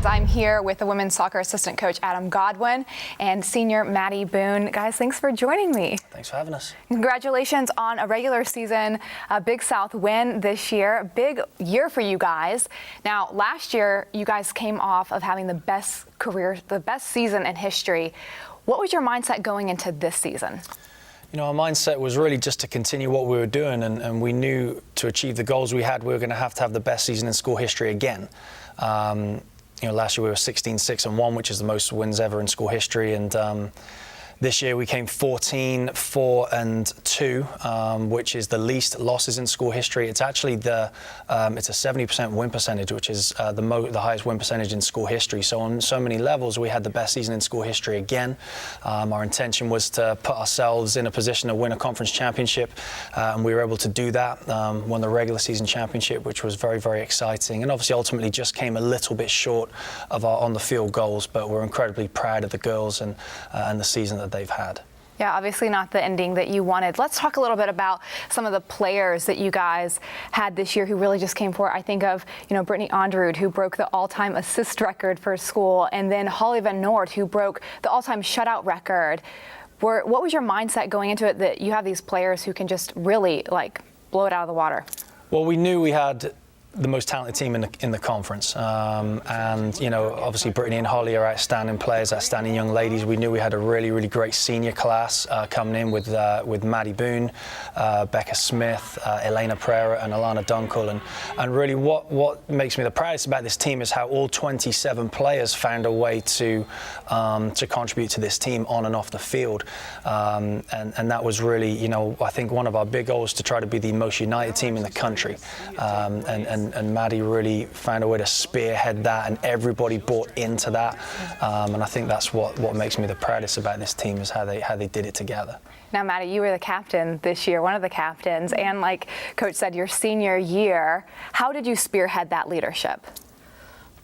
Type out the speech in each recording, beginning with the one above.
I'm here with the women's soccer assistant coach, Adam Godwin, and senior Maddie Boone. Guys, thanks for joining me. Thanks for having us. Congratulations on a regular season Big South win this year. Big year for you guys. Now, last year, you guys came off of having the best season in history. What was your mindset going into this season? You know, our mindset was really just to continue what we were doing, and we knew to achieve the goals we had, we were going to have the best season in school history again. You know, last year we were 16-6-1, which is the most wins ever in school history, and this year we came 14-4-2, which is the least losses in school history. It's actually it's a 70% win percentage, which is the highest win percentage in school history. So on so many levels, we had the best season in school history again. Our intention was to put ourselves in a position to win a conference championship, and we were able to do that. Won the regular season championship, which was very, very exciting, and obviously ultimately just came a little bit short of our on-the-field goals. But we're incredibly proud of the girls and the season that they've had. Yeah, obviously not the ending that you wanted. Let's talk a little bit about some of the players that you guys had this year who really just came forward. I think of, you know, Brittany Onderud, who broke the all-time assist record for school, and then Holly Van Noort, who broke the all-time shutout record. What was your mindset going into it that you have these players who can just really, like, blow it out of the water? Well, we knew we had the most talented team in the conference, and you know, obviously Brittany and Holly are outstanding players, outstanding young ladies. We knew we had a really, really great senior class coming in with Maddie Boone, Becca Smith, Elena Pereira, and Alana Dunkel, and really what makes me the proudest about this team is how all 27 players found a way to contribute to this team on and off the field, and that was really, you know, I think one of our big goals to try to be the most united team in the country, and Maddie really found a way to spearhead that, and everybody bought into that, and I think that's what makes me the proudest about this team is how they did it together. Now, Maddie, you were the captain this year, one of the captains, and like Coach said, your senior year. How did you spearhead that leadership?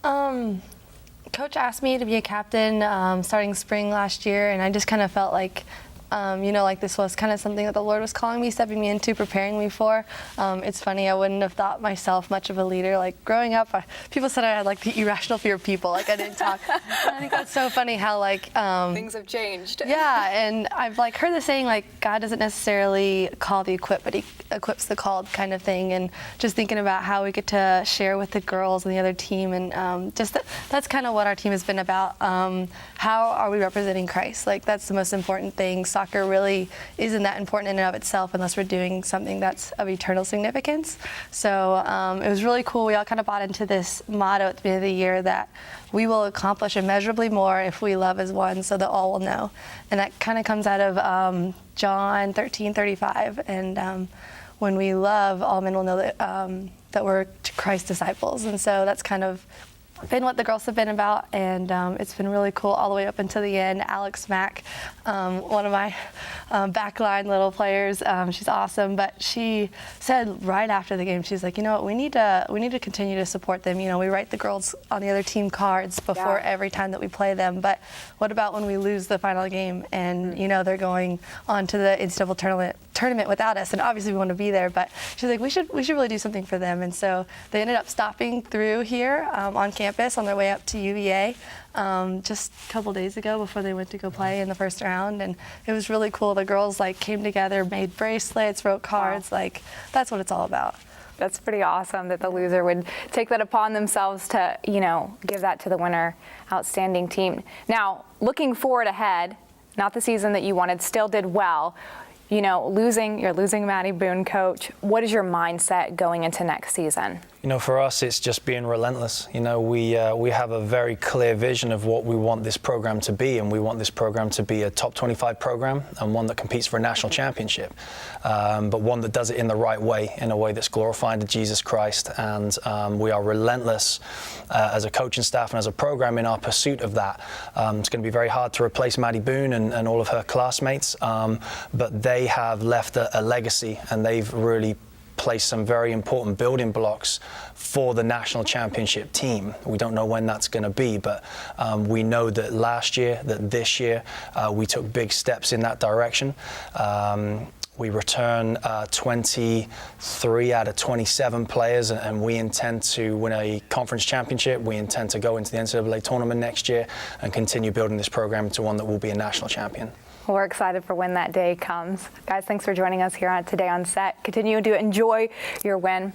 Coach asked me to be a captain starting spring last year, and I just kind of felt like you know, like this was kind of something that the Lord was calling me, stepping me into, preparing me for. It's funny, I wouldn't have thought myself much of a leader. Like growing up, people said I had like the irrational fear of people, like I didn't talk. And I think that's so funny how like things have changed. Yeah, and I've like heard the saying like God doesn't necessarily call the equipped, but He equips the called kind of thing. And just thinking about how we get to share with the girls and the other team, and that's kind of what our team has been about. How are we representing Christ? Like that's the most important thing. Soccer really isn't that important in and of itself unless we're doing something that's of eternal significance. So it was really cool. We all kind of bought into this motto at the beginning of the year that we will accomplish immeasurably more if we love as one, so that all will know. And that kind of comes out of John 13:35. And when we love, all men will know that we're Christ's disciples. And so that's kind of been what the girls have been about, and it's been really cool all the way up until the end. Alex Mack, one of my backline little players, she's awesome, but she said right after the game, she's like, you know what, we need to continue to support them. You know, we write the girls on the other team cards before every time that we play them, but what about when we lose the final game and, you know, they're going on to the NCAA tournament without us, and obviously we want to be there, but she's like, we should really do something for them. And so they ended up stopping through here on campus on their way up to UVA just a couple days ago before they went to go play in the first round, and it was really cool. The girls like came together, made bracelets, wrote cards. Like that's what it's all about. That's pretty awesome that the loser would take that upon themselves to, you know, give that to the winner. Outstanding team. Now, looking forward ahead, not the season that you wanted, still did well. You know, you're losing Maddie Boone, coach. What is your mindset going into next season? You know, for us, it's just being relentless. You know, we have a very clear vision of what we want this program to be, and we want this program to be a top 25 program and one that competes for a national championship, but one that does it in the right way, in a way that's glorifying to Jesus Christ. And we are relentless as a coaching staff and as a program in our pursuit of that. It's going to be very hard to replace Maddie Boone and all of her classmates, but they have left a legacy, and they've really place some very important building blocks for the national championship team. We don't know when that's going to be, but we know that last year, that this year, we took big steps in that direction. We return 23 out of 27 players, and we intend to win a conference championship. We intend to go into the NCAA tournament next year and continue building this program into one that will be a national champion. Well, we're excited for when that day comes. Guys, thanks for joining us here today on Set. Continue to enjoy your win.